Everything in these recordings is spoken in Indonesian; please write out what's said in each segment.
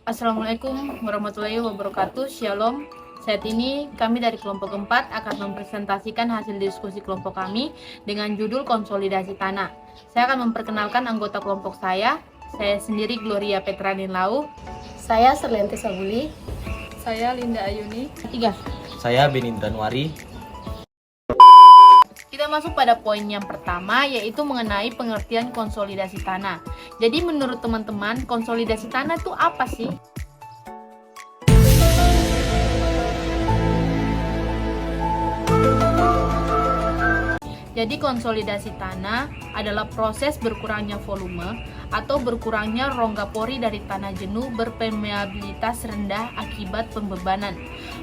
Assalamualaikum warahmatullahi wabarakatuh. Shalom. Saat ini kami dari kelompok 4 akan mempresentasikan hasil diskusi kelompok kami dengan judul konsolidasi tanah. Saya akan memperkenalkan anggota kelompok saya. Saya sendiri Gloria Petranin Lau. Saya Serlianti Sabuli. Saya Linda Ayuni. 3. Saya Benindra Nuari. Kita masuk pada poin yang pertama, yaitu mengenai pengertian konsolidasi tanah. Jadi menurut teman-teman, konsolidasi tanah itu apa sih? Jadi konsolidasi tanah adalah proses berkurangnya volume atau berkurangnya rongga pori dari tanah jenuh berpermeabilitas rendah akibat pembebanan.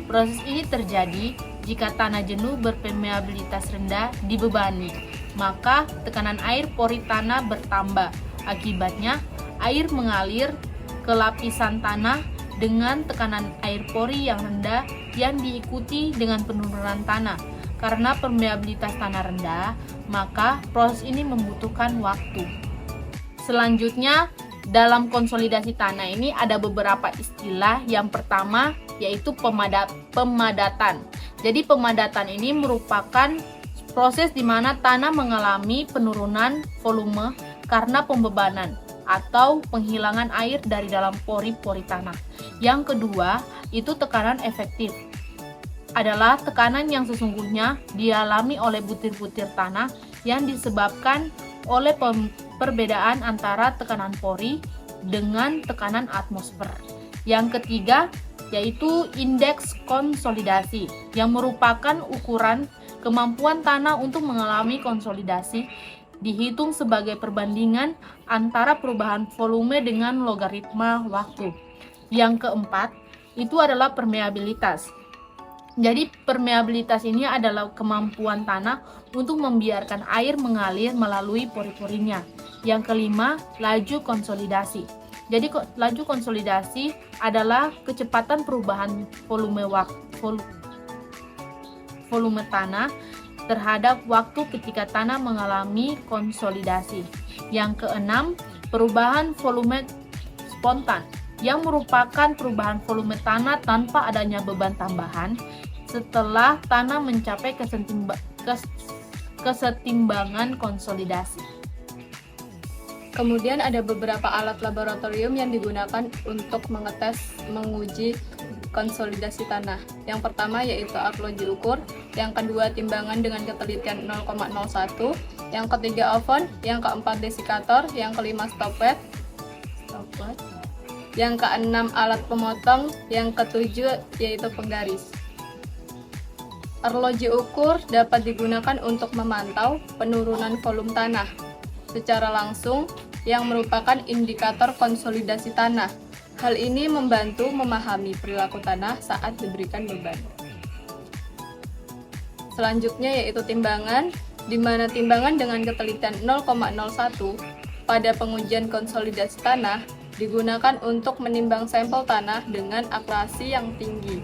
Proses ini terjadi jika tanah jenuh berpermeabilitas rendah dibebani, maka tekanan air pori tanah bertambah. Akibatnya, air mengalir ke lapisan tanah dengan tekanan air pori yang rendah yang diikuti dengan penurunan tanah. Karena permeabilitas tanah rendah, maka proses ini membutuhkan waktu. Selanjutnya, dalam konsolidasi tanah ini ada beberapa istilah. Yang pertama yaitu pemadatan. Jadi pemadatan ini merupakan proses di mana tanah mengalami penurunan volume karena pembebanan atau penghilangan air dari dalam pori-pori tanah. Yang kedua, itu tekanan efektif. Adalah tekanan yang sesungguhnya dialami oleh butir-butir tanah yang disebabkan oleh perbedaan antara tekanan pori dengan tekanan atmosfer. Yang ketiga yaitu indeks konsolidasi yang merupakan ukuran kemampuan tanah untuk mengalami konsolidasi, dihitung sebagai perbandingan antara perubahan volume dengan logaritma waktu. Yang keempat itu adalah permeabilitas. Jadi permeabilitas ini adalah kemampuan tanah untuk membiarkan air mengalir melalui pori-porinya. Yang kelima, laju konsolidasi. Jadi laju konsolidasi adalah kecepatan perubahan volume tanah terhadap waktu ketika tanah mengalami konsolidasi. Yang keenam, perubahan volume spontan yang merupakan perubahan volume tanah tanpa adanya beban tambahan setelah tanah mencapai kesetimbangan konsolidasi. Kemudian ada beberapa alat laboratorium yang digunakan untuk menguji konsolidasi tanah. Yang pertama yaitu arloji ukur, yang kedua timbangan dengan ketelitian 0,01, yang ketiga oven, yang keempat desikator, yang kelima stopwatch, yang keenam alat pemotong, yang ketujuh yaitu penggaris. Arloji ukur dapat digunakan untuk memantau penurunan volume tanah secara langsung yang merupakan indikator konsolidasi tanah. Hal ini membantu memahami perilaku tanah saat diberikan beban. Selanjutnya yaitu timbangan, di mana timbangan dengan ketelitian 0,01 pada pengujian konsolidasi tanah digunakan untuk menimbang sampel tanah dengan akurasi yang tinggi.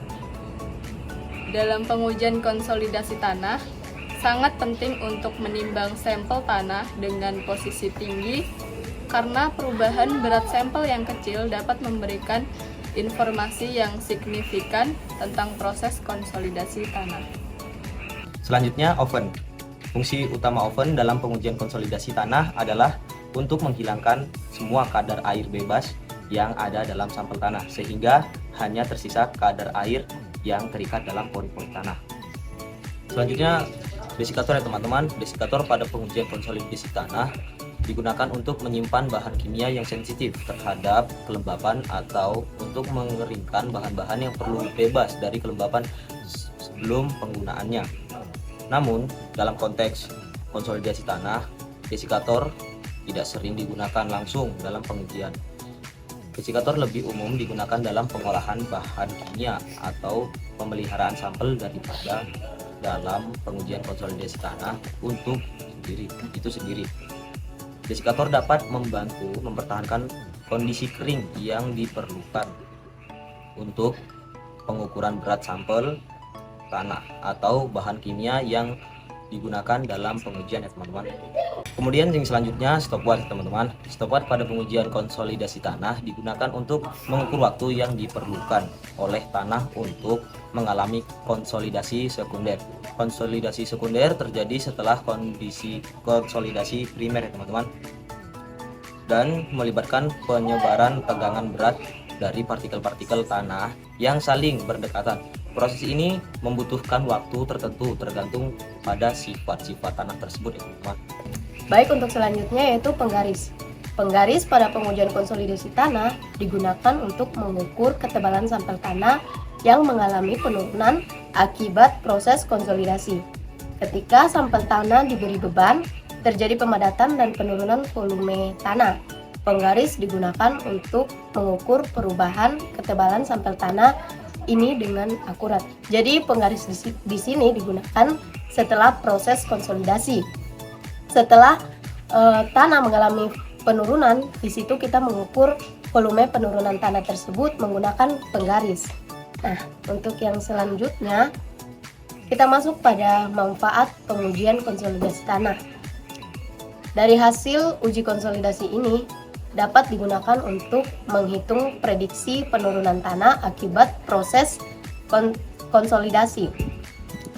Dalam pengujian konsolidasi tanah, sangat penting untuk menimbang sampel tanah dengan posisi tinggi karena perubahan berat sampel yang kecil dapat memberikan informasi yang signifikan tentang proses konsolidasi tanah. Selanjutnya, oven. Fungsi utama oven dalam pengujian konsolidasi tanah adalah untuk menghilangkan semua kadar air bebas yang ada dalam sampel tanah, sehingga hanya tersisa kadar air yang terikat dalam pori-pori tanah. Selanjutnya, desikator ya teman-teman. Desikator pada pengujian konsolidasi tanah digunakan untuk menyimpan bahan kimia yang sensitif terhadap kelembapan atau untuk mengeringkan bahan-bahan yang perlu bebas dari kelembapan sebelum penggunaannya. Namun, dalam konteks konsolidasi tanah, desikator tidak sering digunakan langsung dalam pengujian. Desikator lebih umum digunakan dalam pengolahan bahan kimia atau pemeliharaan sampel daripada dalam pengujian konsolidasi tanah untuk itu sendiri. Desikator dapat membantu mempertahankan kondisi kering yang diperlukan untuk pengukuran berat sampel tanah atau bahan kimia yang digunakan dalam pengujian ya teman-teman. Kemudian yang selanjutnya stopwatch teman-teman. Stopwatch pada pengujian konsolidasi tanah digunakan untuk mengukur waktu yang diperlukan oleh tanah untuk mengalami konsolidasi sekunder. Konsolidasi sekunder terjadi setelah kondisi konsolidasi primer ya teman-teman, dan melibatkan penyebaran tegangan berat dari partikel-partikel tanah yang saling berdekatan. Proses ini membutuhkan waktu tertentu tergantung pada sifat-sifat tanah tersebut ya teman-teman. Baik, untuk selanjutnya yaitu penggaris. Penggaris pada pengujian konsolidasi tanah digunakan untuk mengukur ketebalan sampel tanah yang mengalami penurunan akibat proses konsolidasi. Ketika sampel tanah diberi beban, terjadi pemadatan dan penurunan volume tanah. Penggaris digunakan untuk mengukur perubahan ketebalan sampel tanah ini dengan akurat. Jadi penggaris di sini digunakan setelah proses konsolidasi. Setelah tanah mengalami penurunan, di situ kita mengukur volume penurunan tanah tersebut menggunakan penggaris. Nah, untuk yang selanjutnya kita masuk pada manfaat pengujian konsolidasi tanah. Dari hasil uji konsolidasi ini dapat digunakan untuk menghitung prediksi penurunan tanah akibat proses konsolidasi.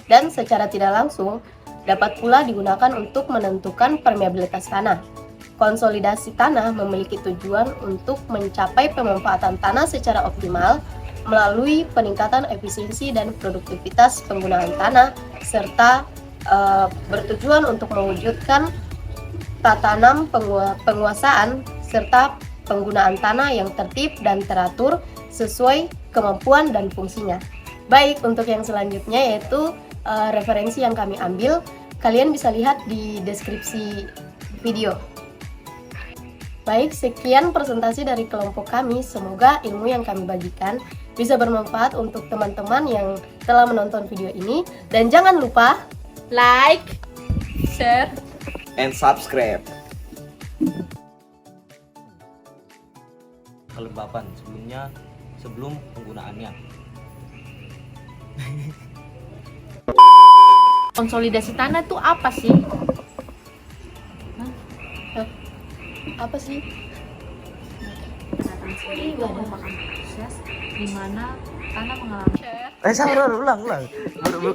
Dan secara tidak langsung dapat pula digunakan untuk menentukan permeabilitas tanah. Konsolidasi tanah memiliki tujuan untuk mencapai pemanfaatan tanah secara optimal melalui peningkatan efisiensi dan produktivitas penggunaan tanah serta bertujuan untuk mewujudkan tatanam penguasaan serta penggunaan tanah yang tertib dan teratur sesuai kemampuan dan fungsinya. Baik, untuk yang selanjutnya yaitu referensi yang kami ambil, kalian bisa lihat di deskripsi video. Baik, sekian presentasi dari kelompok kami. Semoga ilmu yang kami bagikan bisa bermanfaat untuk teman-teman yang telah menonton video ini. Dan jangan lupa Like, share, and subscribe. Kelembapan sebelum penggunaannya. konsolidasi tanah tuh apa sih? apa sih? Datang sini merupakan proses di mana tanah mengalami share, Sabar, ulang.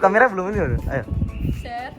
Kamera belum ini. Ayo. share,